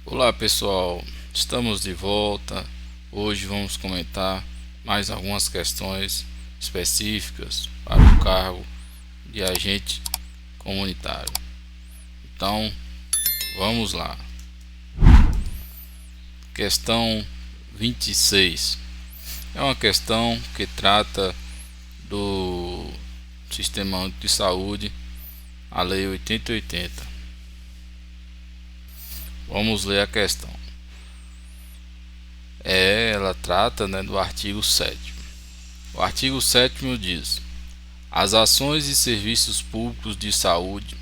Olá pessoal, estamos de volta. Hoje vamos comentar mais algumas questões específicas para o cargo de agente comunitário. Então, vamos lá. Questão 26 é uma questão que trata do Sistema Único de Saúde, a Lei 8080. Vamos ler a questão. Ela trata, do artigo 7º. O artigo 7º diz: as ações e serviços públicos de saúde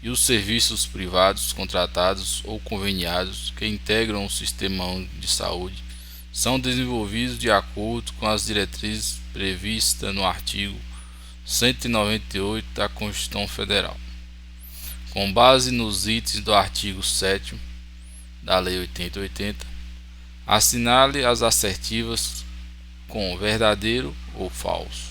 e os serviços privados contratados ou conveniados que integram o Sistema Único de Saúde são desenvolvidos de acordo com as diretrizes previstas no artigo 198 da Constituição Federal, com base nos itens do artigo 7º da Lei 8080. Assinale as assertivas com verdadeiro ou falso.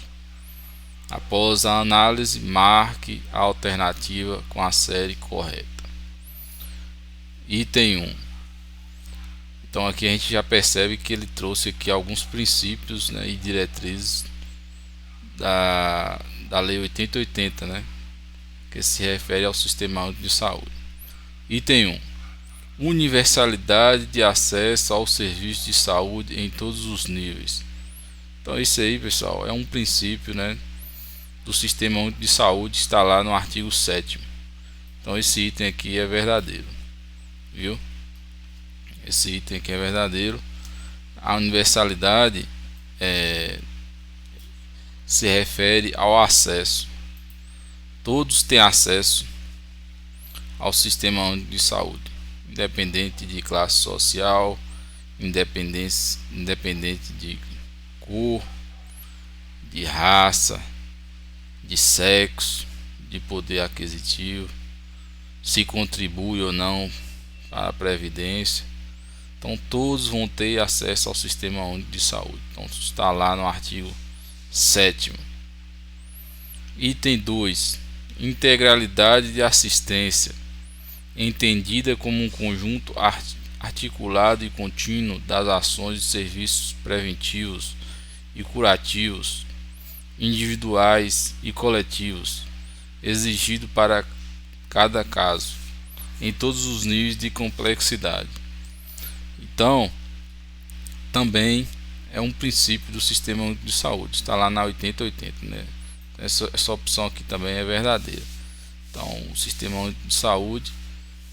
Após a análise, marque a alternativa com a série correta. Item 1. Então aqui a gente já percebe que ele trouxe aqui alguns princípios, e diretrizes da Lei 8080, que se refere ao Sistema Único de Saúde. Item 1. Universalidade de acesso ao serviço de saúde em todos os níveis. Então isso aí, pessoal, é um princípio, do Sistema Único de Saúde, está lá no artigo 7º. Então esse item aqui é verdadeiro, viu? Esse item aqui é verdadeiro. A universalidade se refere ao acesso. Todos têm acesso ao Sistema Único de Saúde, independente de classe social, independente de cor, de raça, de sexo, de poder aquisitivo, se contribui ou não para a previdência. Então todos vão ter acesso ao Sistema Único de Saúde. Então está lá no artigo 7º. Item 2. Integralidade de assistência, entendida como um conjunto articulado e contínuo das ações e serviços preventivos e curativos, individuais e coletivos, exigido para cada caso, em todos os níveis de complexidade. Então, também é um princípio do Sistema Único de Saúde, está lá na 8080, Essa opção aqui também é verdadeira. Então, o Sistema Único de Saúde,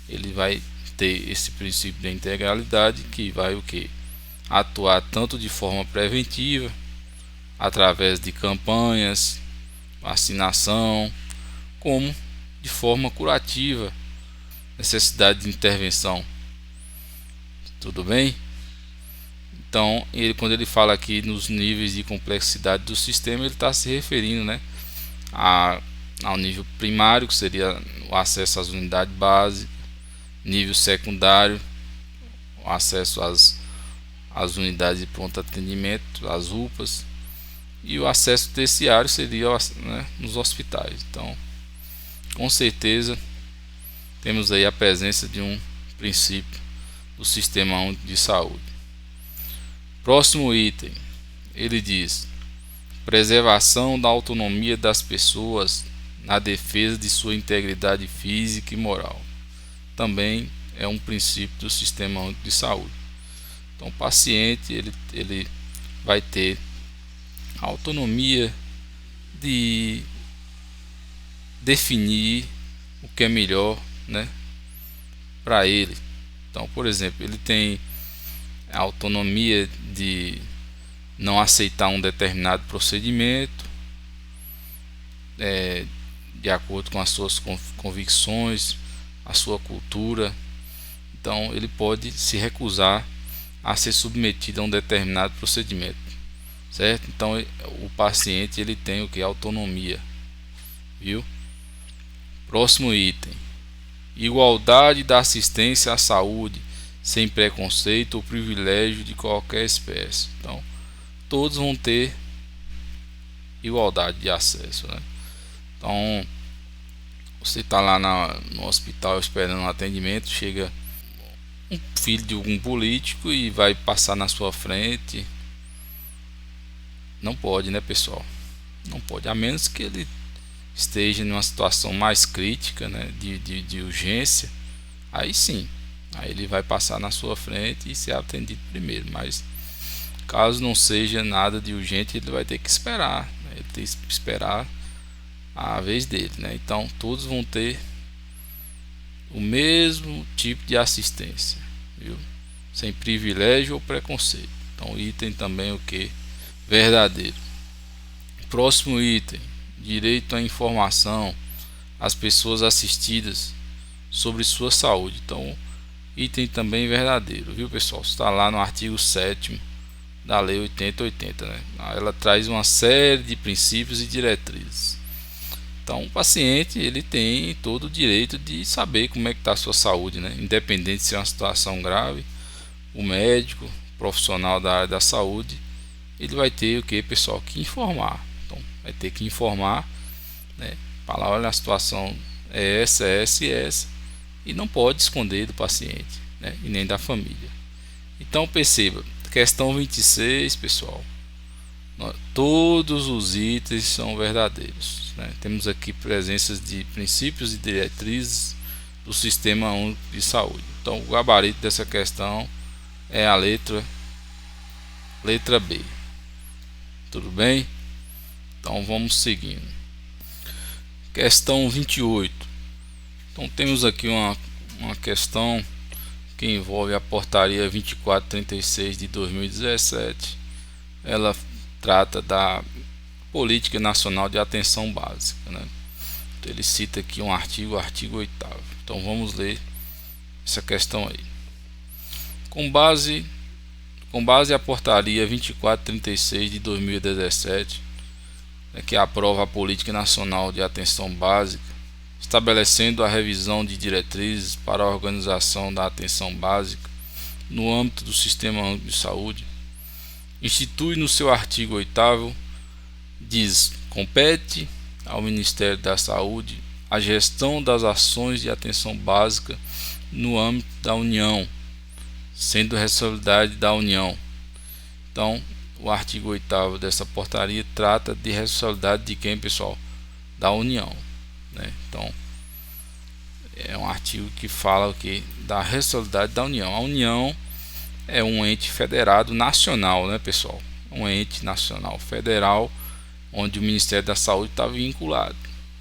ele vai ter esse princípio da integralidade, que vai atuar tanto de forma preventiva, através de campanhas, vacinação, como de forma curativa, necessidade de intervenção. Tudo bem? Então, quando ele fala aqui nos níveis de complexidade do sistema, ele está se referindo, ao nível primário, que seria o acesso às unidades básicas; nível secundário, o acesso às unidades de pronto atendimento, as UPAs; e o acesso terciário seria, nos hospitais. Então, com certeza, temos aí a presença de um princípio do Sistema Único de Saúde. Próximo item, ele diz: preservação da autonomia das pessoas na defesa de sua integridade física e moral. Também é um princípio do Sistema Único de Saúde. Então, o paciente ele vai ter a autonomia de definir o que é melhor, para ele. Então, por exemplo, ele tem a autonomia de não aceitar um determinado procedimento, de acordo com as suas convicções, a sua cultura. Então, ele pode se recusar a ser submetido a um determinado procedimento, certo? Então, o paciente ele tem autonomia, viu? Próximo item: igualdade da assistência à saúde, sem preconceito ou privilégio de qualquer espécie. Então, todos vão ter igualdade de acesso, Então, você está lá no hospital esperando um atendimento, chega um filho de algum político e vai passar na sua frente. Não pode, né, pessoal? Não pode, a menos que ele esteja em uma situação mais crítica, né, de urgência. Aí sim, aí ele vai passar na sua frente e ser atendido primeiro. Mas caso não seja nada de urgente, ele vai ter que esperar, né? Ele tem que esperar a vez dele, né? Então todos vão ter o mesmo tipo de assistência, viu? Sem privilégio ou preconceito. Então item também o que? Verdadeiro. Próximo item: direito à informação às pessoas assistidas sobre sua saúde. Então item também verdadeiro, viu, pessoal? Está lá no artigo 7º da lei 8080, né? Ela traz uma série de princípios e diretrizes. Então o paciente ele tem todo o direito de saber como é que está a sua saúde, né? Independente se é uma situação grave, o médico, profissional da área da saúde, ele vai ter o que, pessoal, que informar. Então vai ter que informar, né? Falar, olha, a situação é essa, e não pode esconder do paciente, né? E nem da família. Então perceba, questão 26, pessoal, todos os itens são verdadeiros, né? Temos aqui presenças de princípios e diretrizes do Sistema Único de Saúde. Então o gabarito dessa questão é a letra B. Tudo bem? Então vamos seguindo. Questão 28. Então temos aqui uma questão que envolve a portaria 2436 de 2017. Ela trata da Política Nacional de Atenção Básica, né? Então, ele cita aqui um artigo 8º. Então vamos ler essa questão aí. Com base à portaria 2436 de 2017, que aprova a Política Nacional de Atenção Básica, estabelecendo a revisão de diretrizes para a organização da atenção básica no âmbito do Sistema Único de Saúde, institui no seu artigo 8º, diz: compete ao Ministério da Saúde a gestão das ações de atenção básica no âmbito da União, sendo responsabilidade da União. Então, o artigo 8º dessa portaria trata de responsabilidade de quem, pessoal? Da União, né? Então, é um artigo que fala o que? Da responsabilidade da União. A União é um ente federado nacional, né, pessoal? Um ente nacional federal, onde o Ministério da Saúde está vinculado.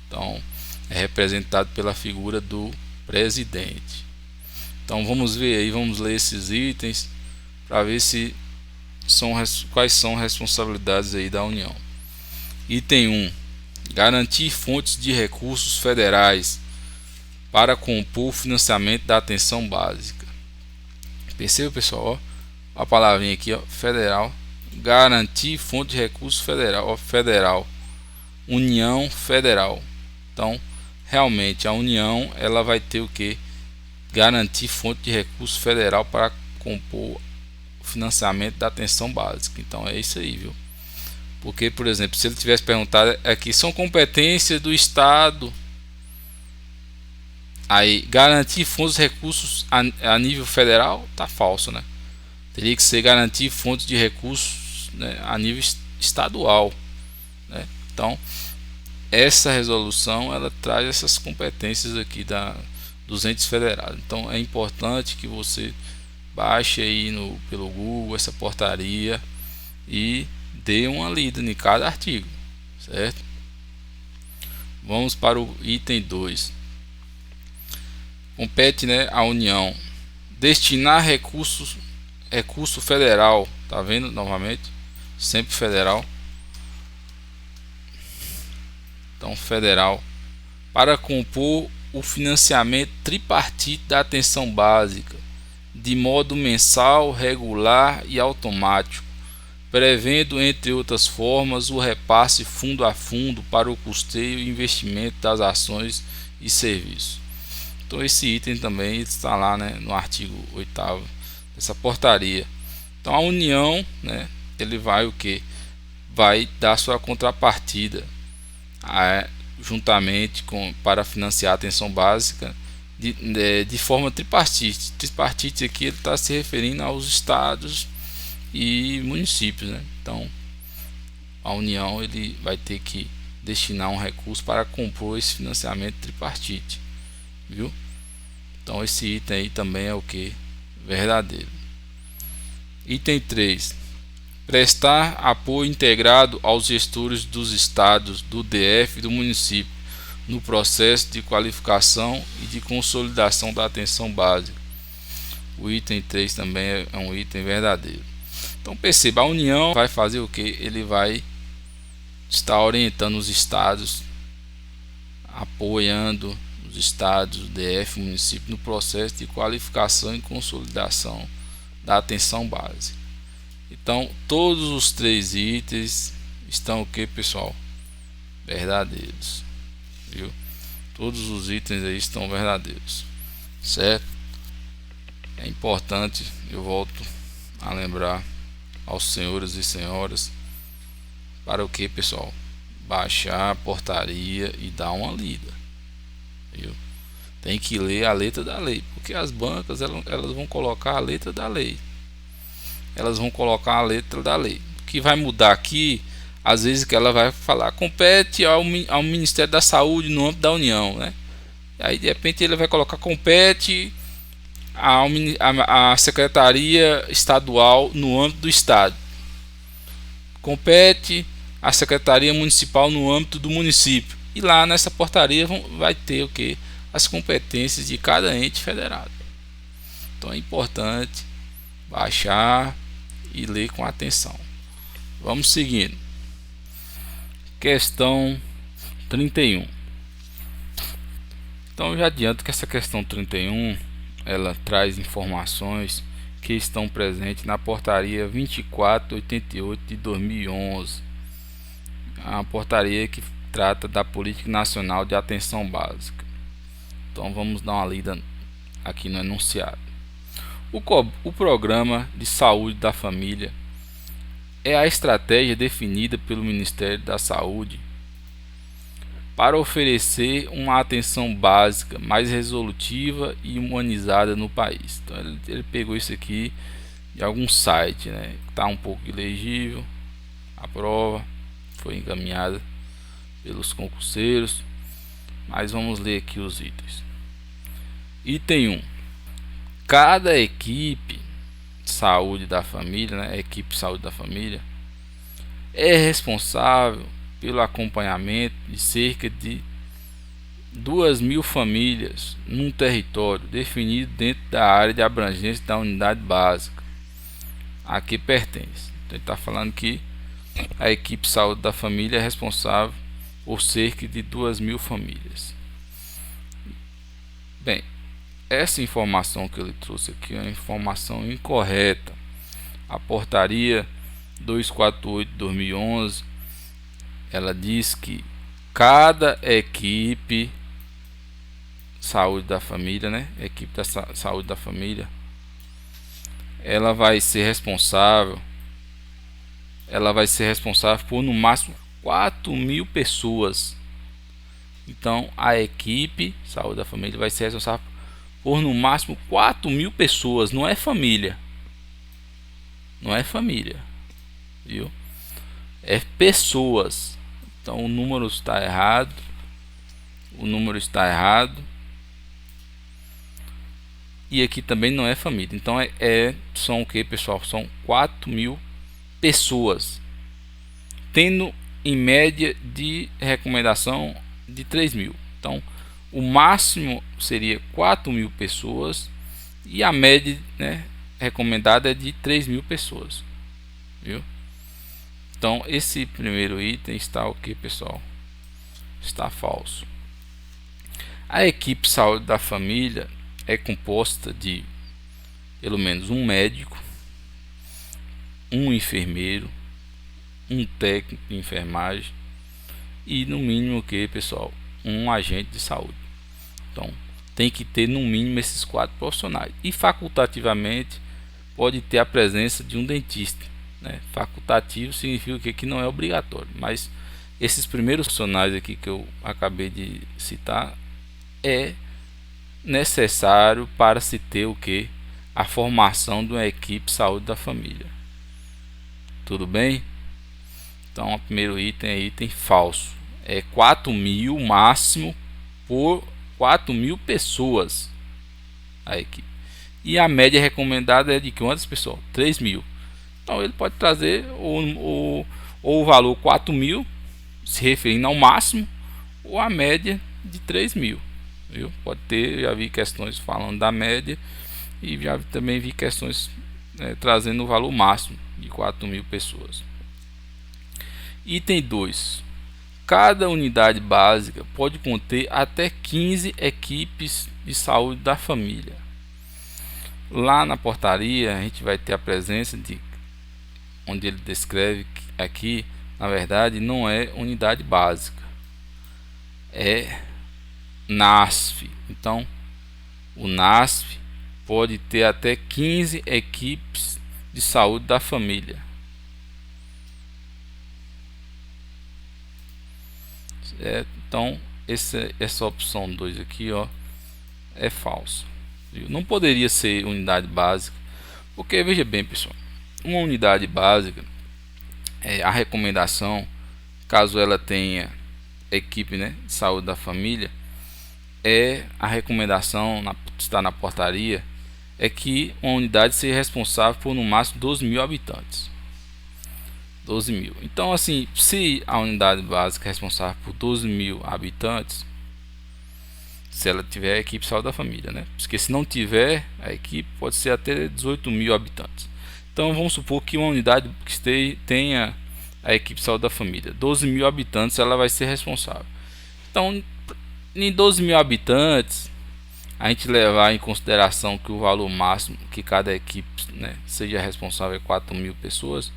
Então, é representado pela figura do presidente. Então, vamos ver aí, vamos ler esses itens para ver se quais são as responsabilidades aí da União. Item 1: garantir fontes de recursos federais para compor o financiamento da atenção básica. Perceba, pessoal, ó, a palavrinha aqui, ó, federal. Garantir fonte de recursos federal, ó, federal. União Federal. Então, realmente a União ela vai ter o que? Garantir fonte de recurso federal para compor o financiamento da atenção básica. Então é isso aí, viu? Porque, por exemplo, se ele tivesse perguntado aqui, são competências do Estado, aí garantir fontes de recursos a nível federal, tá falso, né? Teria que ser garantir fontes de recursos, né, a nível estadual, né? Então essa resolução ela traz essas competências aqui dos entes federados. Então é importante que você baixe aí pelo Google essa portaria e dê uma lida em cada artigo, certo? Vamos para o item 2. Compete, né, à União destinar recurso federal, tá vendo novamente? Sempre federal. Então, federal, para compor o financiamento tripartite da atenção básica, de modo mensal, regular e automático, prevendo, entre outras formas, o repasse fundo a fundo para o custeio e investimento das ações e serviços. Então, esse item também está lá, né, no artigo 8º dessa portaria. Então, a União, né, ele vai o que? Vai dar sua contrapartida juntamente para financiar a atenção básica de forma tripartite. Tripartite aqui ele está se referindo aos estados e municípios, né? Então a União ele vai ter que destinar um recurso para compor esse financiamento tripartite, viu? Então esse item aí também é o que? Verdadeiro. Item 3. Prestar apoio integrado aos gestores dos estados, do DF e do município no processo de qualificação e de consolidação da atenção básica. O item 3 também é um item verdadeiro. Então perceba, a União vai fazer o que? Ele vai estar orientando os estados, apoiando os estados, DF, município no processo de qualificação e consolidação da atenção básica. Então todos os 3 itens estão o que, pessoal? Verdadeiros, viu? Todos os itens aí estão verdadeiros, certo? É importante, eu volto a lembrar aos senhores e senhoras para o que, pessoal? Baixar a portaria e dar uma lida, viu? Tem que ler a letra da lei, porque as bancas elas vão colocar a letra da lei. Elas vão colocar a letra da lei. O que vai mudar aqui, às vezes, que ela vai falar compete ao Ministério da Saúde no âmbito da União, né? Aí de repente ele vai colocar compete à Secretaria Estadual no âmbito do Estado, compete à Secretaria Municipal no âmbito do município, e lá nessa portaria vai ter o que? As competências de cada ente federado. Então é importante baixar e ler com atenção. Vamos seguindo. Questão 31. Então eu já adianto que essa questão 31 ela traz informações que estão presentes na portaria 2488 de 2011, a portaria que trata da Política Nacional de Atenção Básica. Então vamos dar uma lida aqui no enunciado. O Programa de Saúde da Família é a estratégia definida pelo Ministério da Saúde para oferecer uma atenção básica mais resolutiva e humanizada no país. Então ele pegou isso aqui de algum site, né? Tá um pouco ilegível. A prova foi encaminhada pelos concurseiros, mas vamos ler aqui os itens. Item 1. Cada equipe de saúde da família, né? Equipe de saúde da família é responsável pelo acompanhamento de cerca de 2.000 famílias num território definido dentro da área de abrangência da unidade básica a que pertence. Então ele está falando que a equipe de saúde da família é responsável por cerca de 2.000 famílias. Bem, essa informação que ele trouxe aqui é uma informação incorreta. A portaria 248 de 2011 ela diz que cada equipe saúde da família, né? Equipe da saúde da família, ela vai ser responsável por no máximo 4.000 pessoas. Então a equipe saúde da família vai ser responsável por no máximo 4.000 pessoas. Não é família, viu? É pessoas. Então o número está errado. E aqui também não é família. Então são o que, pessoal? São 4.000 pessoas, tendo em média de recomendação de 3.000. Então o máximo seria 4.000 pessoas e a média, né, recomendada é de 3.000 pessoas, viu? Então esse primeiro item está o que, pessoal? Está falso. A equipe saúde da família é composta de pelo menos um médico, um enfermeiro, um técnico de enfermagem e no mínimo o que, pessoal? Um agente de saúde. Então tem que ter no mínimo esses 4 profissionais, e facultativamente pode ter a presença de um dentista, né? Facultativo significa que não é obrigatório, mas esses primeiros profissionais aqui que eu acabei de citar necessário para se ter o que? A formação de uma equipe de saúde da família. Tudo bem? Então, o primeiro item é item falso. É 4.000 máximo por 4.000 pessoas a equipe. E a média recomendada é de quantas pessoas? 3.000. Então ele pode trazer o valor 4.000, se referindo ao máximo, ou a média de 3.000. Viu? Pode ter, já vi questões falando da média e já também vi questões trazendo o valor máximo de 4.000 pessoas. Item 2. Cada unidade básica pode conter até 15 equipes de saúde da família. Lá na portaria a gente vai ter a presença de, onde ele descreve que aqui, na verdade, não é unidade básica, é NASF. Então, o NASF pode ter até 15 equipes de saúde da família. Então, essa opção 2 aqui, ó, é falsa. Não poderia ser unidade básica, porque veja bem, pessoal, uma unidade básica, a recomendação, caso ela tenha equipe, né, de saúde da família, a recomendação está na portaria, é que uma unidade seja responsável por no máximo 12.000 habitantes. 12.000. Então, assim, se a unidade básica é responsável por 12.000 habitantes, se ela tiver a equipe de saúde da família, né? Porque se não tiver a equipe, pode ser até 18.000 habitantes. Então vamos supor que uma unidade que tenha a equipe de saúde da família, 12.000 habitantes, ela vai ser responsável. Então, em 12.000 habitantes, a gente levar em consideração que o valor máximo que cada equipe, né, seja responsável é 4.000 pessoas.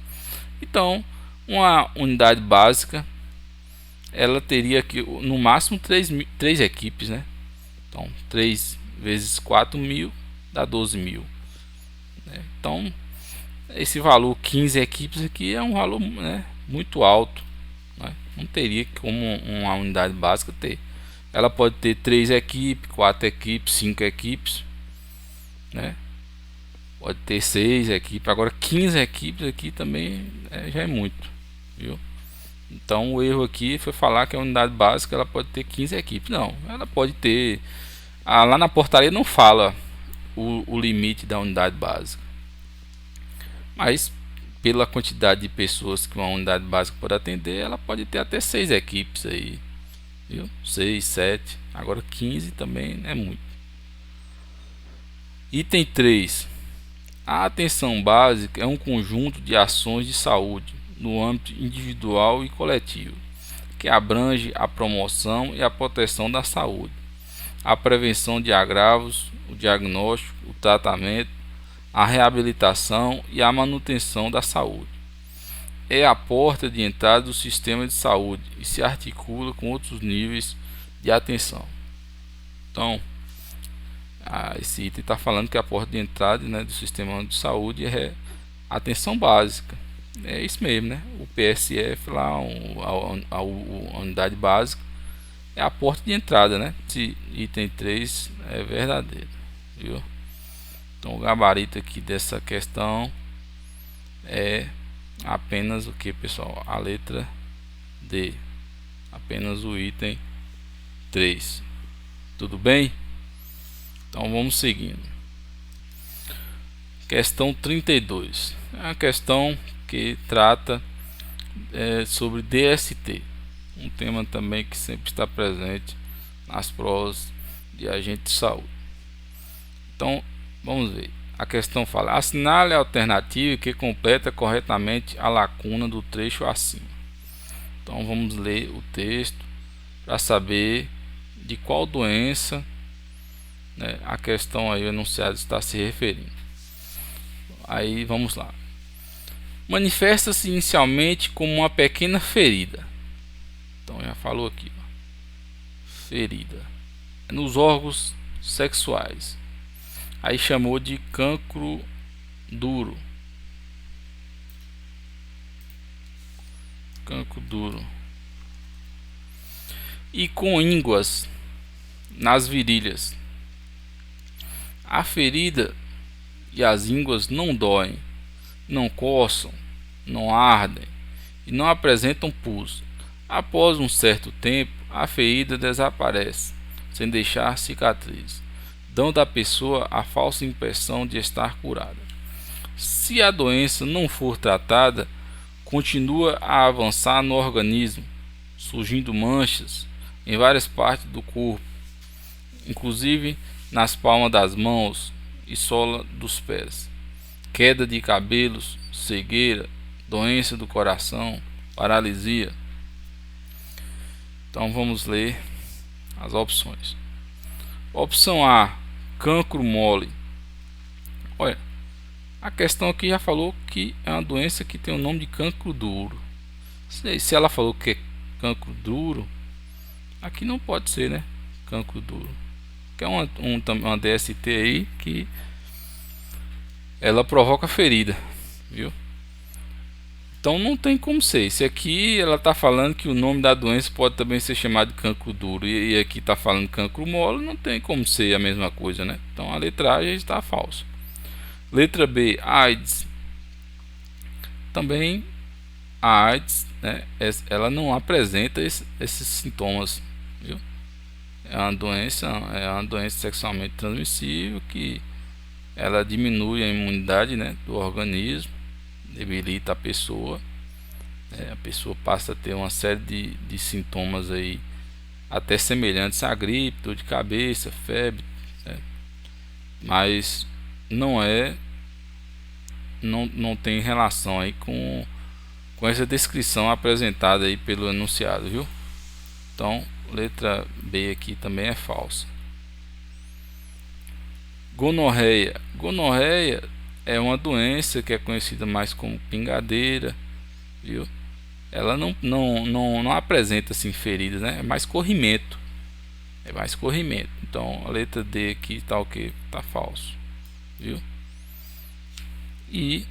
Então, uma unidade básica, ela teria que no máximo 3 equipes, né? Então, 3 vezes 4.000 dá 12.000. Né? Então, esse valor 15 equipes aqui é um valor, né, muito alto. Né? Não teria como uma unidade básica ter. Ela pode ter 3 equipes, 4 equipes, 5 equipes. Né? Pode ter 6 equipes. Agora, 15 equipes aqui também já é muito. Viu? Então, o erro aqui foi falar que a unidade básica ela pode ter 15 equipes. Não, ela pode ter. Lá na portaria não fala o limite da unidade básica, mas pela quantidade de pessoas que uma unidade básica pode atender, ela pode ter até 6 equipes aí, viu? 6, 7, agora 15 também é muito. Item 3. A atenção básica é um conjunto de ações de saúde no âmbito individual e coletivo, que abrange a promoção e a proteção da saúde, a prevenção de agravos, o diagnóstico, o tratamento, a reabilitação e a manutenção da saúde. É a porta de entrada do sistema de saúde e se articula com outros níveis de atenção. Então, esse item está falando que a porta de entrada, né, do sistema de saúde é a atenção básica. É isso mesmo, né? O PSF lá, a unidade básica, é a porta de entrada, né? Esse item 3 é verdadeiro, viu? Então o gabarito aqui dessa questão é apenas o que, pessoal? A letra D, apenas o item 3. Tudo bem? Então vamos seguindo. Questão 32 é uma questão que trata sobre DST, um tema também que sempre está presente nas provas de agente de saúde. Então vamos ver. A questão fala: assinale a alternativa que completa corretamente a lacuna do trecho acima. Então vamos ler o texto para saber de qual doença, né, a questão aí enunciada está se referindo. Aí vamos lá. Manifesta-se inicialmente como uma pequena ferida. Então já falou aqui, ó. Ferida nos órgãos sexuais. Aí chamou de cancro duro. Cancro duro. E com ínguas nas virilhas. A ferida e as ínguas não doem, não coçam, não ardem e não apresentam pus. Após um certo tempo, a ferida desaparece, sem deixar cicatriz, dando à pessoa a falsa impressão de estar curada. Se a doença não for tratada, continua a avançar no organismo, surgindo manchas em várias partes do corpo, inclusive nas palmas das mãos e sola dos pés. Queda de cabelos, cegueira, doença do coração, paralisia. Então vamos ler as opções. Opção A, cancro mole. Olha, a questão aqui já falou que é uma doença que tem o nome de cancro duro. Se ela falou que é cancro duro, aqui não pode ser, né? Cancro duro, que é uma DST aí que ela provoca ferida, viu? Então não tem como ser. Se aqui ela está falando que o nome da doença pode também ser chamado de cancro duro e aqui está falando cancro mole, não tem como ser a mesma coisa, né? Então a letra A já está falsa. Letra B, AIDS. Também a AIDS, né, ela não apresenta esses sintomas, viu? É uma doença sexualmente transmissível que ela diminui a imunidade, né, do organismo, debilita a pessoa, a pessoa passa a ter uma série de sintomas aí até semelhantes à gripe, dor de cabeça, febre, né? Mas não tem relação aí com essa descrição apresentada aí pelo enunciado, viu? Então, letra B aqui também é falsa. Gonorreia. Gonorreia é uma doença que é conhecida mais como pingadeira, viu? Ela não apresenta assim feridas, né? É mais corrimento. É mais corrimento. Então, a letra D aqui tá o que? Tá falso, viu? E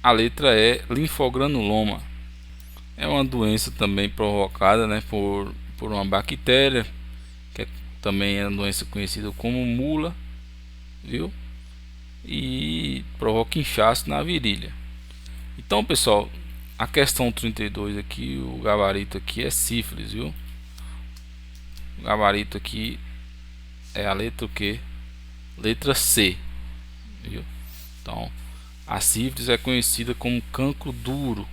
a letra E, linfogranuloma. É uma doença também provocada, né, por uma bactéria, que também é uma doença conhecida como mula, viu? E provoca inchaço na virilha. Então, pessoal, a questão 32 aqui, o gabarito aqui é sífilis, viu? O gabarito aqui é a letra o quê? Letra C, viu? Então, a sífilis é conhecida como cancro duro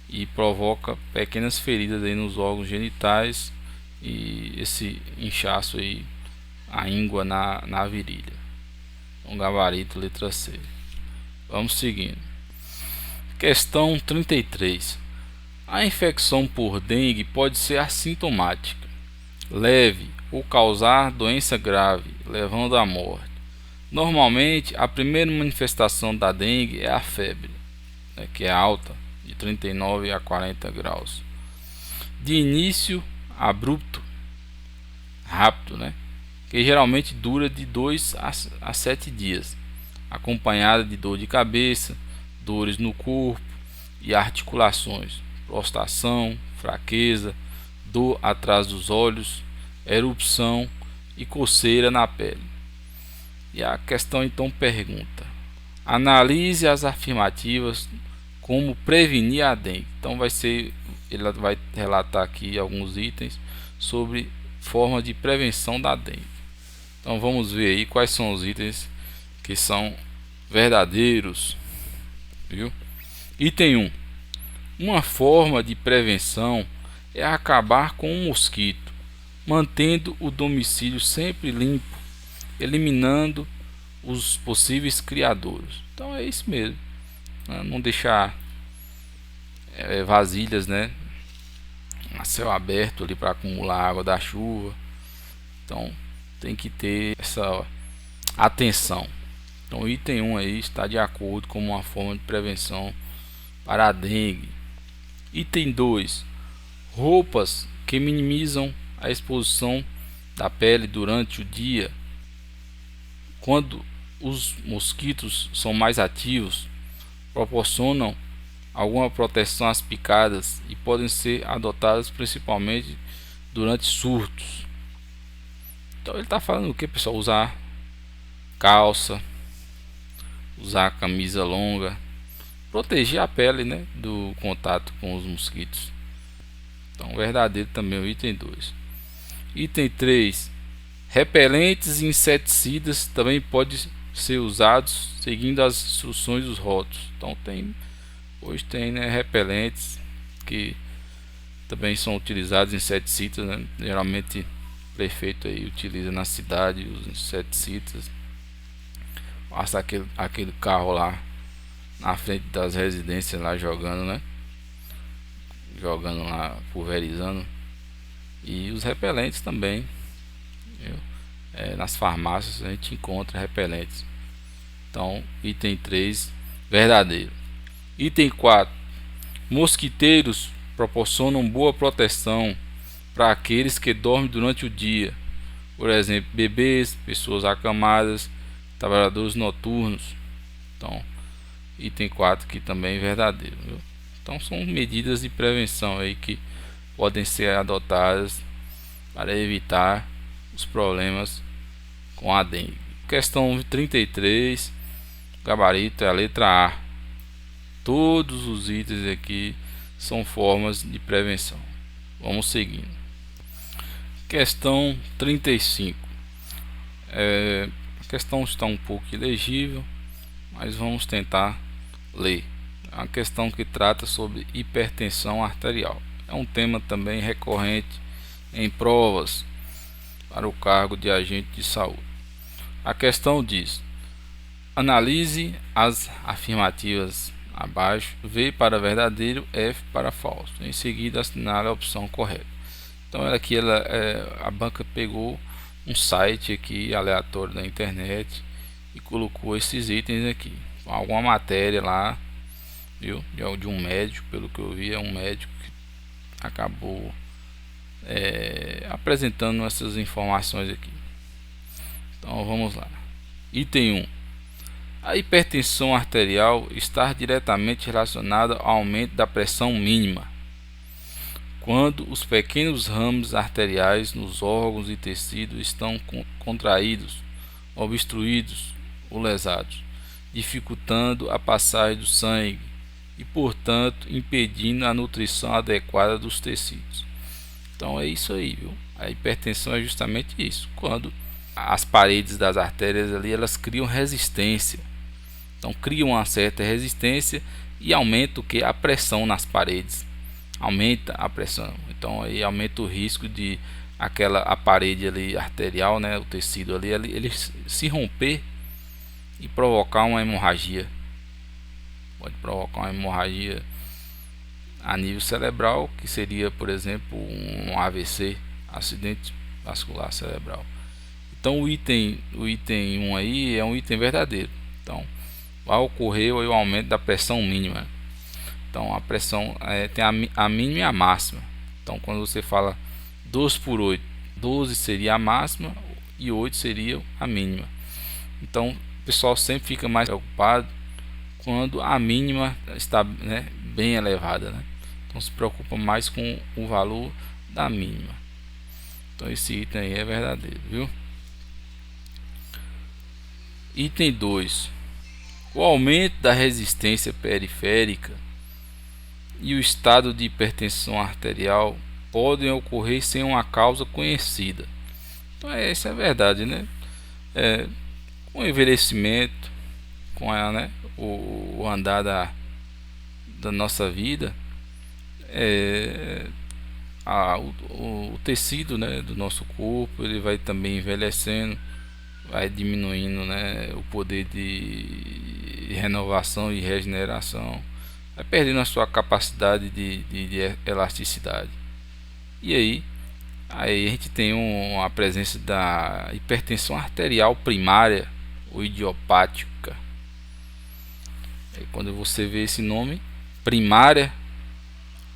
e provoca pequenas feridas aí nos órgãos genitais e esse inchaço aí, a íngua na virilha. Um gabarito letra C. Vamos seguindo. Questão 33. A infecção por dengue pode ser assintomática, leve ou causar doença grave, levando à morte. Normalmente, a primeira manifestação da dengue é a febre, né, que é alta, de 39 a 40 graus. De início abrupto, rápido, né, que geralmente dura de 2 a 7 dias, acompanhada de dor de cabeça, dores no corpo e articulações, prostração, fraqueza, dor atrás dos olhos, erupção e coceira na pele. E a questão então pergunta: analise as afirmativas como prevenir a dengue. Então ele vai relatar aqui alguns itens sobre forma de prevenção da dengue. Então vamos ver aí quais são os itens que são verdadeiros, viu? Item 1. Uma forma de prevenção é acabar com o mosquito, mantendo o domicílio sempre limpo, eliminando os possíveis criadouros. Então é isso mesmo, né? Não deixar vasilhas, né, a céu aberto ali para acumular água da chuva. Então tem que ter essa atenção. Então o item 1 aí está de acordo com uma forma de prevenção para a dengue. Item 2. Roupas que minimizam a exposição da pele durante o dia, quando os mosquitos são mais ativos, proporcionam alguma proteção às picadas e podem ser adotadas principalmente durante surtos. Então ele está falando o que, pessoal? Usar calça, usar camisa longa, proteger a pele, né, do contato com os mosquitos. Então, verdadeiro também o item 2. Item 3, repelentes e inseticidas também podem ser usados seguindo as instruções dos rótulos. Então hoje tem, né, repelentes que também são utilizados, inseticidas, né? Geralmente o prefeito aí utiliza na cidade os inseticidas. Passa aquele carro lá na frente das residências lá jogando, né? Jogando lá, pulverizando. E os repelentes também, nas farmácias a gente encontra repelentes. Então, item 3, verdadeiro. Item 4, mosquiteiros proporcionam boa proteção para aqueles que dormem durante o dia. Por exemplo, bebês, pessoas acamadas, trabalhadores noturnos. Então, item 4 aqui também verdadeiro, viu? Então são medidas de prevenção aí que podem ser adotadas para evitar os problemas com a dengue. Questão 33, gabarito é a letra A. Todos os itens aqui são formas de prevenção. Vamos seguindo. Questão 35. A questão está um pouco ilegível, mas vamos tentar ler. É uma questão que trata sobre hipertensão arterial. É um tema também recorrente em provas para o cargo de agente de saúde. A questão diz: analise as afirmativas abaixo, V para verdadeiro, F para falso. Em seguida, assinale a opção correta. Então, a banca pegou um site aqui aleatório da internet e colocou esses itens aqui. Alguma matéria lá, viu? De um médico, pelo que eu vi, é um médico que acabou apresentando essas informações aqui. Então vamos lá. Item 1. A hipertensão arterial está diretamente relacionada ao aumento da pressão mínima, quando os pequenos ramos arteriais nos órgãos e tecidos estão contraídos, obstruídos ou lesados, dificultando a passagem do sangue e, portanto, impedindo a nutrição adequada dos tecidos. Então é isso aí, viu? A hipertensão é justamente isso, quando as paredes das artérias ali, elas criam resistência. Então criam uma certa resistência e aumenta o que? A pressão nas paredes. Aumenta a pressão. Então aí aumenta o risco de a parede ali arterial, né, o tecido ali, ele se romper e provocar uma hemorragia. Pode provocar uma hemorragia a nível cerebral, que seria, por exemplo, um AVC, acidente vascular cerebral. Então o item 1 aí é um item verdadeiro. Então vai ocorrer o aumento da pressão mínima. Então a pressão tem a mínima e a máxima. Então quando você fala 12 por 8, 12 seria a máxima e 8 seria a mínima. Então o pessoal sempre fica mais preocupado quando a mínima está, né, bem elevada, né? Então se preocupa mais com o valor da mínima. Então esse item aí é verdadeiro, viu? Item 2. O aumento da resistência periférica e o estado de hipertensão arterial podem ocorrer sem uma causa conhecida. Então essa é a verdade, né? Com o envelhecimento, com o andar da nossa vida, o tecido, né, do nosso corpo, ele vai também envelhecendo, vai diminuindo, né, o poder de renovação e regeneração, vai perdendo a sua capacidade de elasticidade. E aí a gente tem a presença da hipertensão arterial primária ou idiopática. E quando você vê esse nome, primária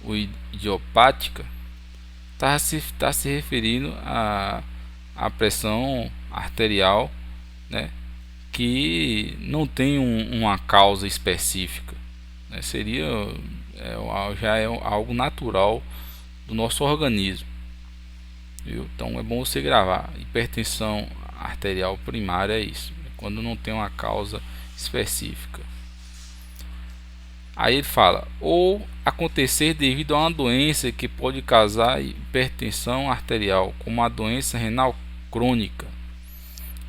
ou idiopática, está se referindo a pressão arterial, né, que não tem uma causa específica, né, já é algo natural do nosso organismo, viu? Então é bom você gravar: hipertensão arterial primária é isso, quando não tem uma causa específica. Aí ele fala, ou acontecer devido a uma doença que pode causar hipertensão arterial, como a doença renal crônica,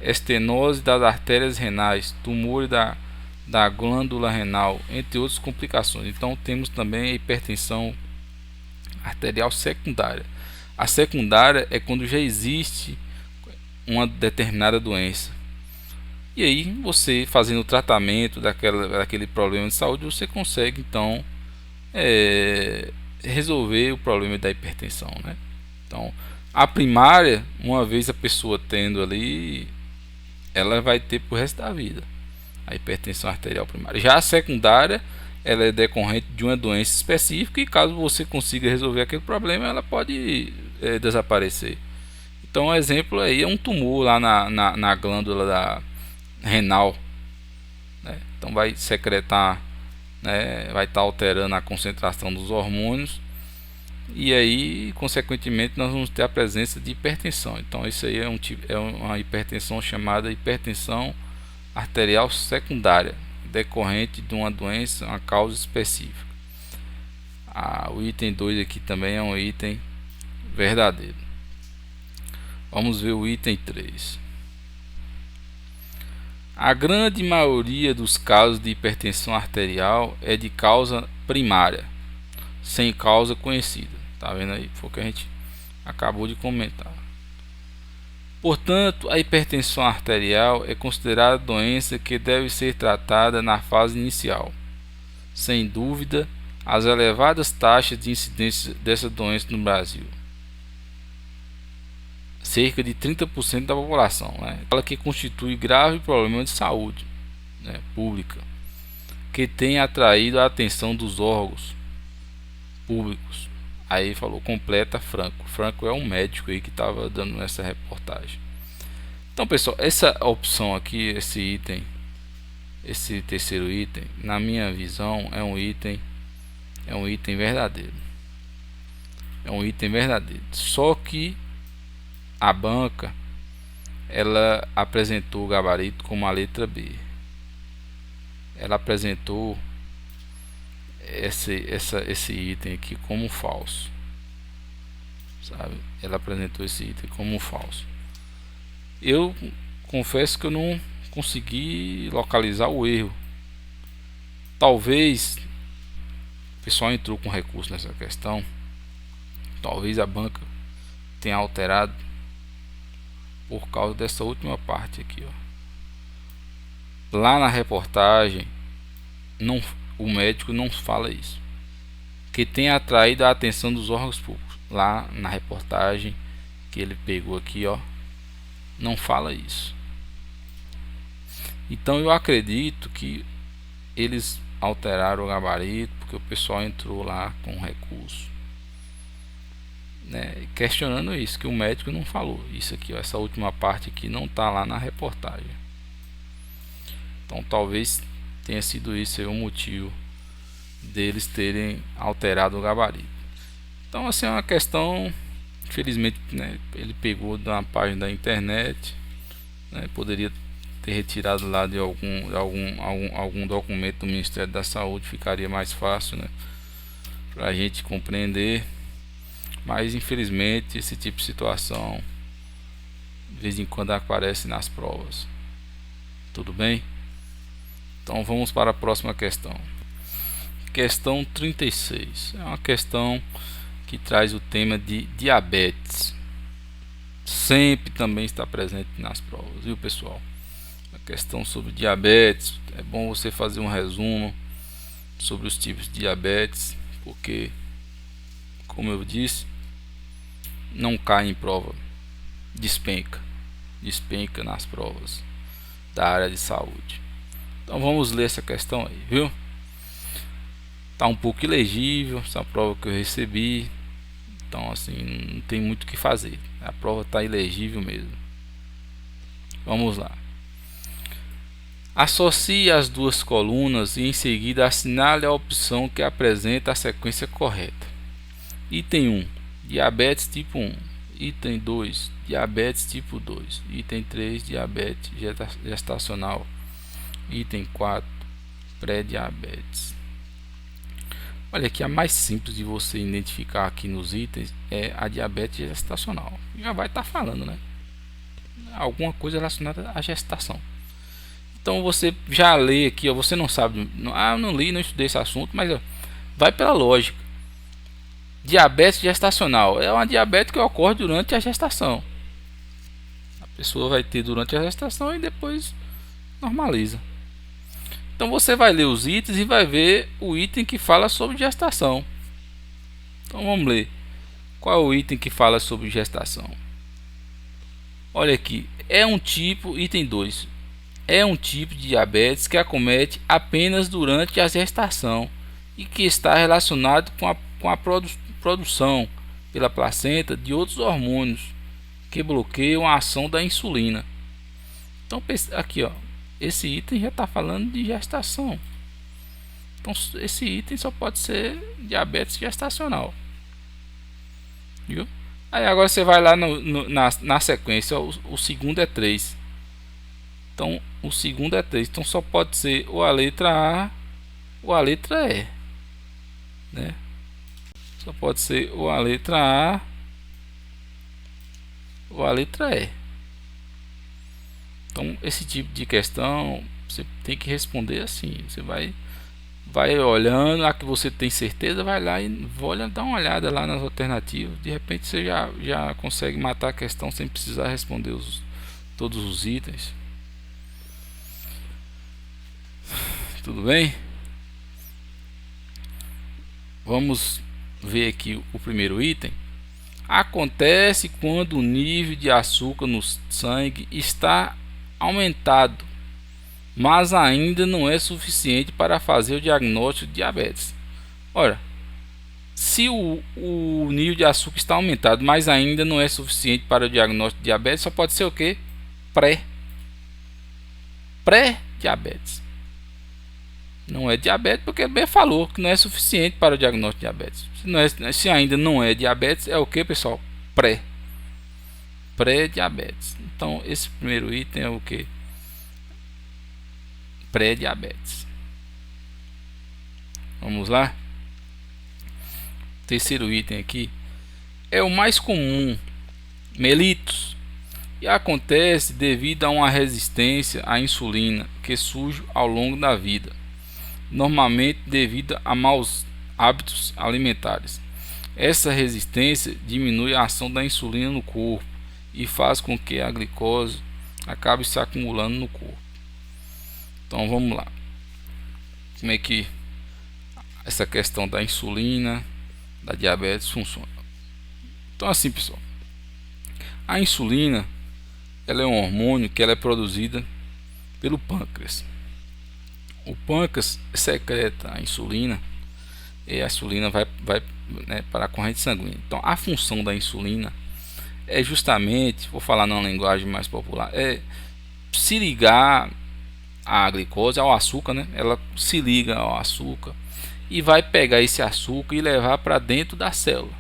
estenose das artérias renais, tumor da glândula renal, entre outras complicações. Então temos também a hipertensão arterial secundária. A secundária é quando já existe uma determinada doença. E aí você fazendo o tratamento daquele problema de saúde, você consegue então resolver o problema da hipertensão, né? Então a primária, uma vez a pessoa tendo ali, ela vai ter pro resto da vida a hipertensão arterial primária. Já a secundária, ela é decorrente de uma doença específica e caso você consiga resolver aquele problema, ela pode desaparecer. Então um exemplo aí é um tumor lá na glândula renal, né? Então vai secretar, né? Vai estar alterando a concentração dos hormônios e aí consequentemente nós vamos ter a presença de hipertensão. Então isso aí é uma hipertensão chamada hipertensão arterial secundária, decorrente de uma doença, uma causa específica. O item 2 aqui também é um item verdadeiro. Vamos ver o item 3. A grande maioria dos casos de hipertensão arterial é de causa primária, sem causa conhecida. Tá vendo aí? Foi o que a gente acabou de comentar. Portanto, a hipertensão arterial é considerada doença que deve ser tratada na fase inicial. Sem dúvida, as elevadas taxas de incidência dessa doença no Brasil, cerca de 30% da população, né? Ela que constitui grave problema de saúde, né, pública, que tem atraído a atenção dos órgãos públicos. Aí falou, completa Franco. Franco é um médico aí que estava dando essa reportagem. Então, pessoal, essa opção aqui, esse terceiro item, na minha visão, é um item verdadeiro. É um item verdadeiro. Só que a banca, ela apresentou o gabarito como a letra B. Ela apresentou esse item aqui como falso, sabe? Ela apresentou esse item como falso. Eu confesso que eu não consegui localizar o erro. Talvez o pessoal entrou com recurso nessa questão. Talvez a banca tenha alterado por causa dessa última parte aqui, ó. Lá na reportagem o médico não fala isso, que tem atraído a atenção dos órgãos públicos. Lá na reportagem que ele pegou aqui, ó, não fala isso. Então eu acredito que eles alteraram o gabarito porque o pessoal entrou lá com recurso, né, questionando isso, que o médico não falou isso aqui, ó, essa última parte aqui não está lá na reportagem. Então talvez tenha sido isso aí o motivo deles terem alterado o gabarito. Então assim é uma questão, infelizmente, né, ele pegou da página da internet, né, poderia ter retirado lá de algum documento do Ministério da Saúde, ficaria mais fácil, né, para a gente compreender. Mas infelizmente esse tipo de situação de vez em quando aparece nas provas. Tudo bem? Então vamos para a próxima questão. Questão 36. É uma questão que traz o tema de diabetes. Sempre também está presente nas provas, viu, pessoal? A questão sobre diabetes, é bom você fazer um resumo sobre os tipos de diabetes, porque, como eu disse, não cai em prova, despenca nas provas da área de saúde. Então vamos ler essa questão aí, viu? Tá um pouco ilegível essa prova que eu recebi, então assim não tem muito o que fazer, a prova tá ilegível mesmo. Vamos lá. Associe as duas colunas e em seguida assinale a opção que apresenta a sequência correta. Item 1, diabetes tipo 1. Item 2, diabetes tipo 2. Item 3, diabetes gestacional. Item 4, pré-diabetes. Olha aqui, a mais simples de você identificar aqui nos itens é a diabetes gestacional. Já vai estar falando, né? Alguma coisa relacionada à gestação. Então você já lê aqui, ó, você não sabe, eu não li, não estudei esse assunto, mas ó, vai pela lógica. Diabetes gestacional é uma diabetes que ocorre durante a gestação. A pessoa vai ter durante a gestação e depois normaliza. Então você vai ler os itens e vai ver o item que fala sobre gestação. Então vamos ler. Qual é o item que fala sobre gestação? Olha aqui, é um tipo, item 2. É um tipo de diabetes que acomete apenas durante a gestação e que está relacionado com a produção pela placenta de outros hormônios que bloqueiam a ação da insulina. Então aqui, ó, esse item já está falando de gestação. Então esse item só pode ser diabetes gestacional. Viu? Aí agora você vai lá na sequência, ó, o segundo é 3. Então o segundo é 3. Então só pode ser ou a letra A ou a letra E, né? Só pode ser ou a letra A ou a letra E. Então esse tipo de questão você tem que responder assim. Você vai olhando, a que você tem certeza, vai lá e dá uma olhada lá nas alternativas. De repente você já consegue matar a questão sem precisar responder todos os itens. Tudo bem? Vamos ver aqui o primeiro item. Acontece quando o nível de açúcar no sangue está aumentado, mas ainda não é suficiente para fazer o diagnóstico de diabetes. Ora, se o nível de açúcar está aumentado, mas ainda não é suficiente para o diagnóstico de diabetes, só pode ser o que? Pré-diabetes. Não é diabetes porque ele bem falou que não é suficiente para o diagnóstico de diabetes. Se ainda não é diabetes, é o que, pessoal? Pré-diabetes. Então esse primeiro item é o que? Pré-diabetes. Vamos lá. Terceiro item aqui é o mais comum, mellitus, e acontece devido a uma resistência à insulina que surge ao longo da vida, normalmente devido a maus hábitos alimentares. Essa resistência diminui a ação da insulina no corpo e faz com que a glicose acabe se acumulando no corpo. Então vamos lá. Como é que essa questão da insulina, da diabetes funciona? Então assim, pessoal, a insulina ela é um hormônio que ela é produzida pelo pâncreas. O pâncreas secreta a insulina e a insulina vai né, para a corrente sanguínea. Então a função da insulina é justamente, vou falar numa linguagem mais popular, é se ligar à glicose, ao açúcar, né? Ela se liga ao açúcar e vai pegar esse açúcar e levar para dentro da célula,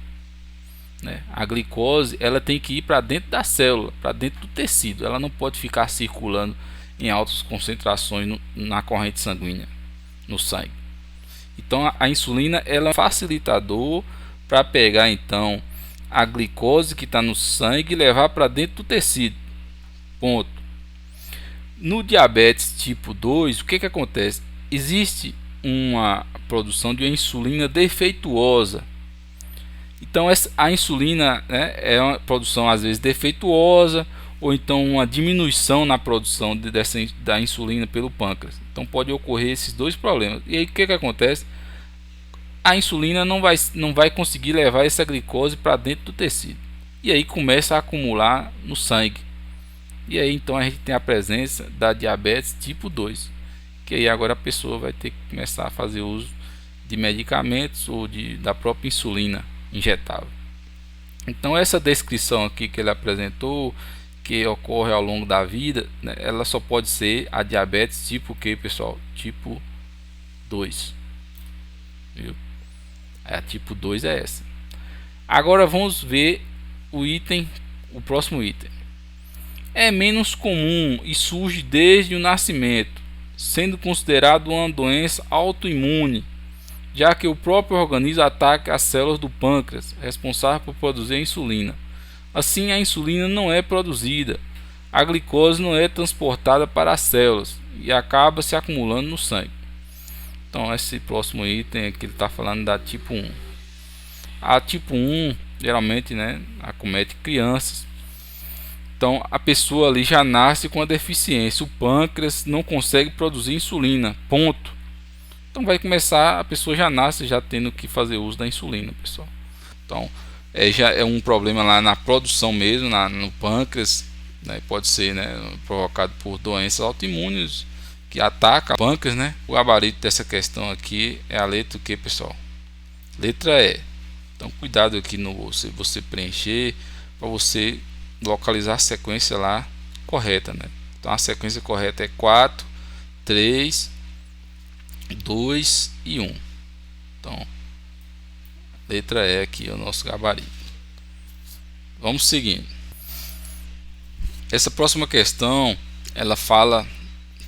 né? A glicose ela tem que ir para dentro da célula, para dentro do tecido. Ela não pode ficar circulando em altas concentrações na corrente sanguínea, no sangue. Então a insulina ela é um facilitador para pegar então a glicose que está no sangue e levar para dentro do tecido. Ponto. No diabetes tipo 2, o que acontece? Existe uma produção de uma insulina defeituosa. Então a insulina, né, é uma produção às vezes defeituosa ou então uma diminuição na produção da insulina pelo pâncreas. Então pode ocorrer esses dois problemas. E aí o que acontece? A insulina não vai conseguir levar essa glicose para dentro do tecido. E aí começa a acumular no sangue. E aí então a gente tem a presença da diabetes tipo 2. Que aí agora a pessoa vai ter que começar a fazer uso de medicamentos ou da própria insulina injetável. Então essa descrição aqui que ele apresentou, que ocorre ao longo da vida, né, ela só pode ser a diabetes tipo que, pessoal? Tipo 2. Viu? A tipo 2 é essa. Agora vamos ver o próximo item. É menos comum e surge desde o nascimento, sendo considerado uma doença autoimune, já que o próprio organismo ataca as células do pâncreas, responsável por produzir a insulina. Assim, a insulina não é produzida, a glicose não é transportada para as células e acaba se acumulando no sangue. Então, esse próximo item aqui ele está falando da tipo 1. A tipo 1 geralmente, né, acomete crianças. Então a pessoa ali já nasce com a deficiência, o pâncreas não consegue produzir insulina, ponto. Então vai começar, a pessoa já nasce já tendo que fazer uso da insulina, pessoal. Então já é um problema lá na produção mesmo, no pâncreas, né? Pode ser, né, provocado por doenças autoimunes que atacam o pâncreas, né? O gabarito dessa questão aqui é a letra que, pessoal? Letra E. Então cuidado aqui no você preencher para você localizar a sequência lá correta, né? Então a sequência correta é 4, 3, 2 e 1. Então letra E aqui é o nosso gabarito. Vamos seguindo. Essa próxima questão ela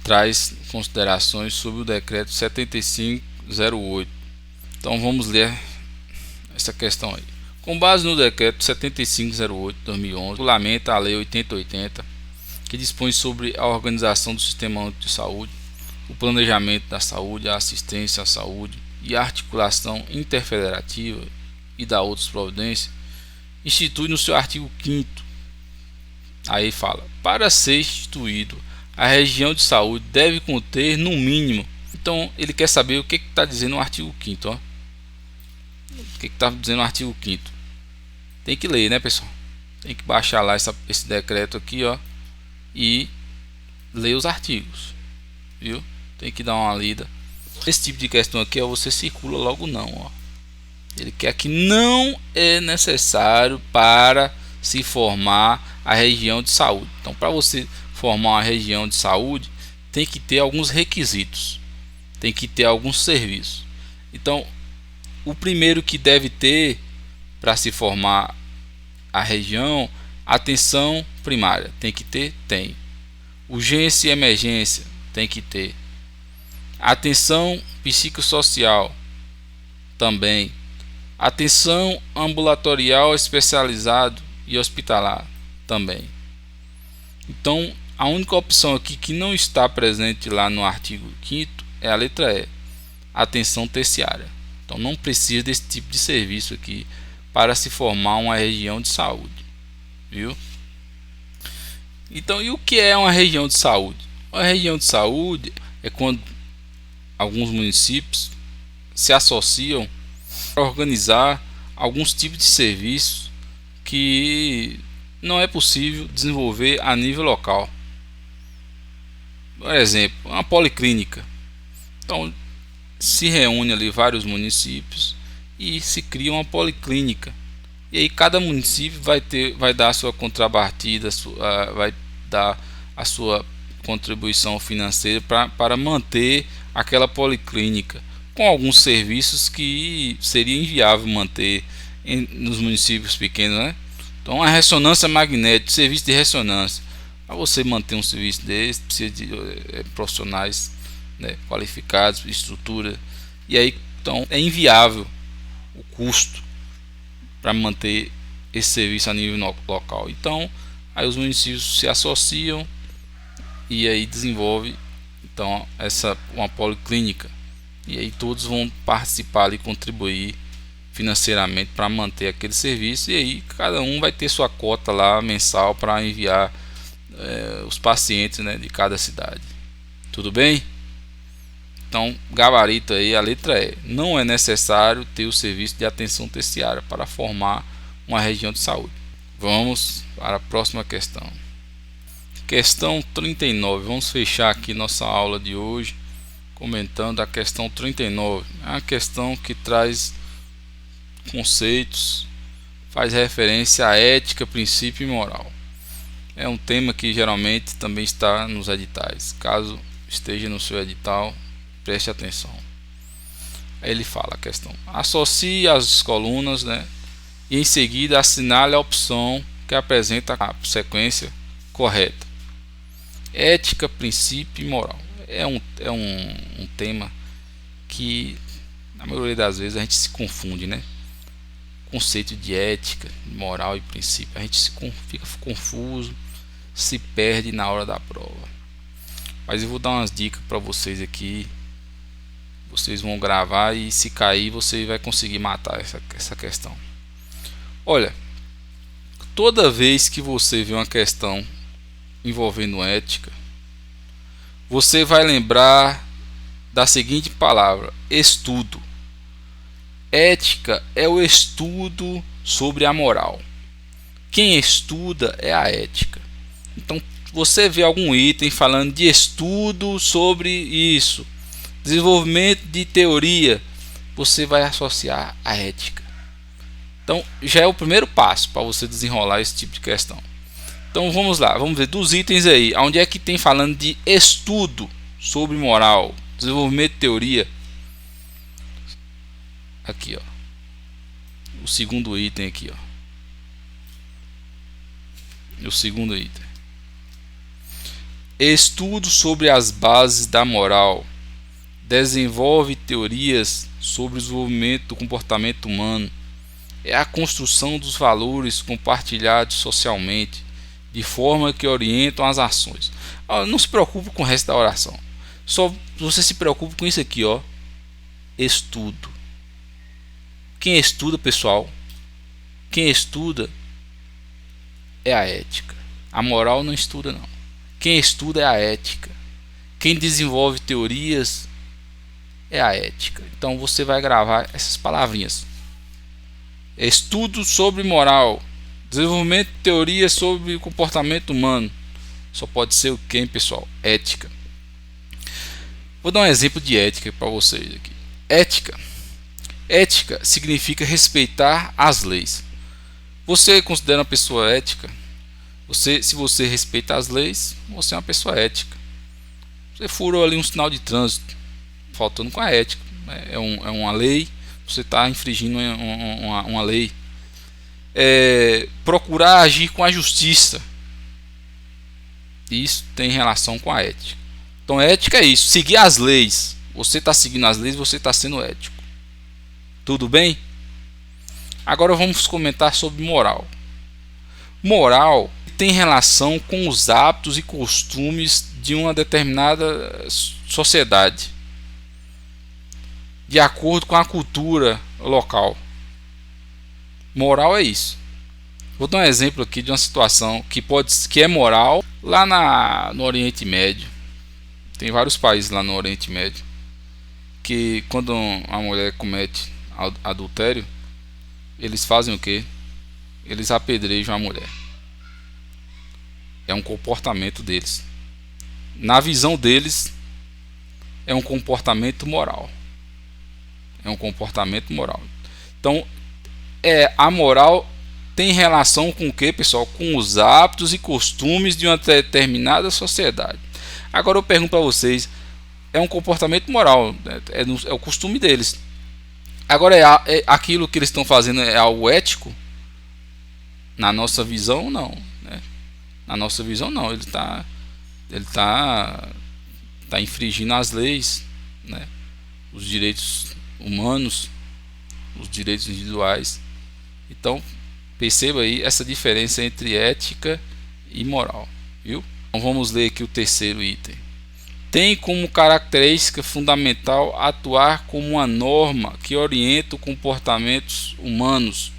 traz considerações sobre o decreto 7508. Então vamos ler essa questão aí. Com base no decreto 7508/2011, regulamenta a lei 8080, que dispõe sobre a organização do Sistema Único de Saúde, o planejamento da saúde, a assistência à saúde e a articulação interfederativa e da outras providências, institui no seu artigo 5º, aí fala: para ser instituído, a região de saúde deve conter no mínimo. Então ele quer saber o que está dizendo o artigo 5º, ó. O que está dizendo o artigo 5º? Tem que ler, né, pessoal? Tem que baixar lá esse decreto aqui, ó, e ler os artigos, viu? Tem que dar uma lida. Esse tipo de questão aqui, ó, você circula logo não, ó. Ele quer que não é necessário para se formar a região de saúde. Então, para você formar uma região de saúde, tem que ter alguns requisitos, tem que ter alguns serviços. Então, o primeiro que deve ter para se formar a região, atenção primária, tem que ter? Tem. Urgência e emergência, tem que ter. Atenção psicossocial, também. Atenção ambulatorial especializado e hospitalar, também. Então, a única opção aqui que não está presente lá no artigo 5º é a letra E, atenção terciária. Então, não precisa desse tipo de serviço aqui para se formar uma região de saúde, viu? Então, e o que é uma região de saúde? Uma região de saúde é quando alguns municípios se associam para organizar alguns tipos de serviços que não é possível desenvolver a nível local. Por exemplo, uma policlínica. Então, se reúne ali vários municípios e se cria uma policlínica. E aí cada município vai dar a sua contrapartida, vai dar a sua contribuição financeira para manter aquela policlínica, com alguns serviços que seria inviável manter nos municípios pequenos, né? Então a ressonância magnética, serviço de ressonância, para você manter um serviço desse precisa de profissionais, né, qualificados, estrutura, e aí então é inviável o custo para manter esse serviço a nível local. Então aí os municípios se associam e aí desenvolve então uma policlínica, e aí todos vão participar e contribuir financeiramente para manter aquele serviço, e aí cada um vai ter sua cota lá mensal para enviar os pacientes, né, de cada cidade. Tudo bem? Então, gabarito aí, a letra E. Não é necessário ter o serviço de atenção terciária para formar uma região de saúde. Vamos para a próxima questão. Questão 39. Vamos fechar aqui nossa aula de hoje comentando a questão 39. É uma questão que traz conceitos, faz referência à ética, princípio e moral. É um tema que geralmente também está nos editais. Caso esteja no seu edital, preste atenção. Aí ele fala a questão: associe as colunas, né, e em seguida assinale a opção que apresenta a sequência correta. Ética, princípio e moral. É um tema que na maioria das vezes a gente se confunde, né? O conceito de ética, moral e princípio. A gente fica confuso, se perde na hora da prova. Mas eu vou dar umas dicas para vocês aqui. Vocês vão gravar e se cair você vai conseguir matar essa questão. Olha, toda vez que você vê uma questão envolvendo ética, você vai lembrar da seguinte palavra: estudo. Ética é o estudo sobre a moral. Quem estuda é a ética. Então, você vê algum item falando de estudo sobre isso, desenvolvimento de teoria, você vai associar a ética. Então, já é o primeiro passo para você desenrolar esse tipo de questão. Então, vamos lá, vamos ver dos itens aí, onde é que tem falando de estudo sobre moral, desenvolvimento de teoria. Aqui, ó. O segundo item aqui, ó. O segundo item. Estudo sobre as bases da moral. Desenvolve teorias sobre o desenvolvimento do comportamento humano. É a construção dos valores compartilhados socialmente, de forma que orientam as ações. Não se preocupe com o resto da oração. Só você se preocupe com isso aqui, ó. Estudo. Quem estuda, pessoal, quem estuda é a ética. A moral não estuda, não. Quem estuda é a ética. Quem desenvolve teorias é a ética. Então você vai gravar essas palavrinhas: estudo sobre moral, desenvolvimento de teorias sobre o comportamento humano. Só pode ser o quem, pessoal? Ética. Vou dar um exemplo de ética para vocês aqui. Ética significa respeitar as leis. Você considera uma pessoa ética? Se você respeita as leis, você é uma pessoa ética. Você furou ali um sinal de trânsito, faltando com a ética. É uma lei, você está infringindo uma lei. Procurar agir com a justiça. Isso tem relação com a ética. Então, ética é isso, seguir as leis. Você está seguindo as leis, você está sendo ético. Tudo bem? Agora vamos comentar sobre moral. Moral tem relação com os hábitos e costumes de uma determinada sociedade, de acordo com a cultura local. Moral é isso. Vou dar um exemplo aqui de uma situação que é moral lá no Oriente Médio. Tem vários países lá no Oriente Médio que quando a mulher comete adultério, eles fazem o quê? Eles apedrejam a mulher. É um comportamento deles. Na visão deles, é um comportamento moral. É um comportamento moral. Então, a moral tem relação com o que, pessoal? Com os hábitos e costumes de uma determinada sociedade. Agora eu pergunto para vocês, é um comportamento moral, é o costume deles. Agora, aquilo que eles estão fazendo é algo ético? Na nossa visão, não. Né? Na nossa visão, não. Ele tá infringindo as leis, né? Os direitos humanos, os direitos individuais. Então, perceba aí essa diferença entre ética e moral, viu? Então, vamos ler aqui o terceiro item. Tem como característica fundamental atuar como uma norma que orienta os comportamentos humanos,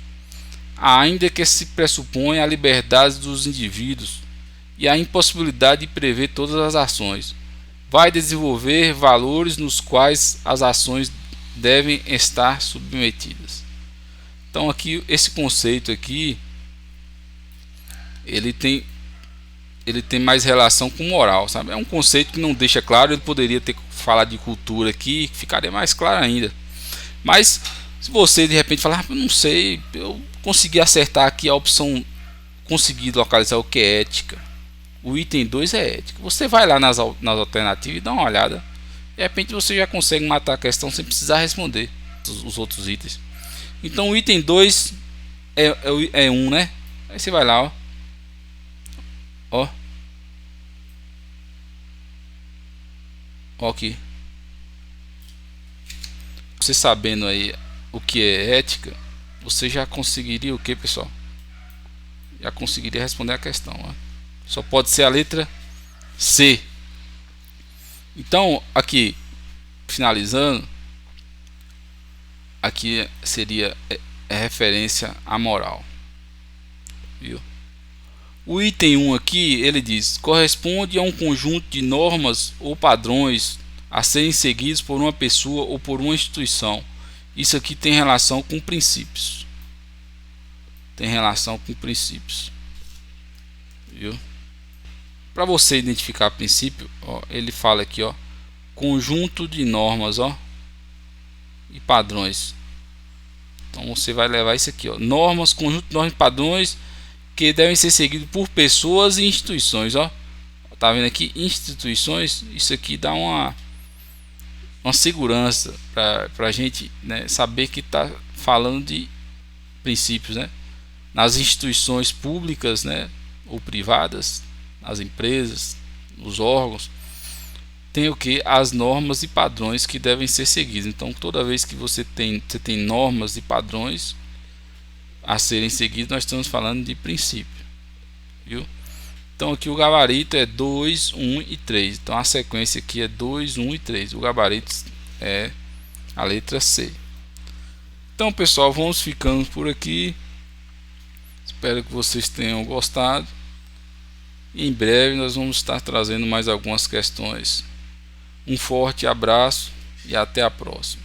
ainda que se pressuponha a liberdade dos indivíduos e a impossibilidade de prever todas as ações. Vai desenvolver valores nos quais as ações devem estar submetidas. Então aqui esse conceito aqui ele tem mais relação com moral, sabe? É um conceito que não deixa claro. Ele poderia ter falado de cultura aqui, ficaria mais claro ainda. Mas se você de repente falar, eu não sei, eu consegui acertar aqui a opção, consegui localizar o que é ética. O item 2 é ética. Você vai lá nas alternativas e dá uma olhada. De repente você já consegue matar a questão sem precisar responder os outros itens. Então o item 2 é um, né? Aí você vai lá, ó. Ó. Ó aqui. Você sabendo aí o que é ética, você já conseguiria o que, pessoal? Já conseguiria responder a questão, ó. Só pode ser a letra C. Então, aqui, finalizando, aqui seria referência à moral, viu? O item 1 aqui, ele diz: corresponde a um conjunto de normas ou padrões a serem seguidos por uma pessoa ou por uma instituição. Isso aqui tem relação com princípios. Tem relação com princípios, viu? Para você identificar princípio, ó, ele fala aqui, ó, conjunto de normas, ó, e padrões. Então você vai levar isso aqui, ó, normas, conjunto de normas e padrões que devem ser seguidos por pessoas e instituições, ó. Tá vendo aqui, instituições? Isso aqui dá uma segurança para a gente, né, saber que está falando de princípios, né? Nas instituições públicas, né, ou privadas, nas empresas, nos órgãos, tem o que? As normas e padrões que devem ser seguidos. Então, toda vez que você tem normas e padrões a serem seguidos, nós estamos falando de princípio, viu? Então aqui o gabarito é 2, 1 e 3. Então a sequência aqui é 2, 1 e 3. O gabarito é a letra C. Então, pessoal, vamos ficando por aqui. Espero que vocês tenham gostado. E em breve nós vamos estar trazendo mais algumas questões. Um forte abraço e até a próxima.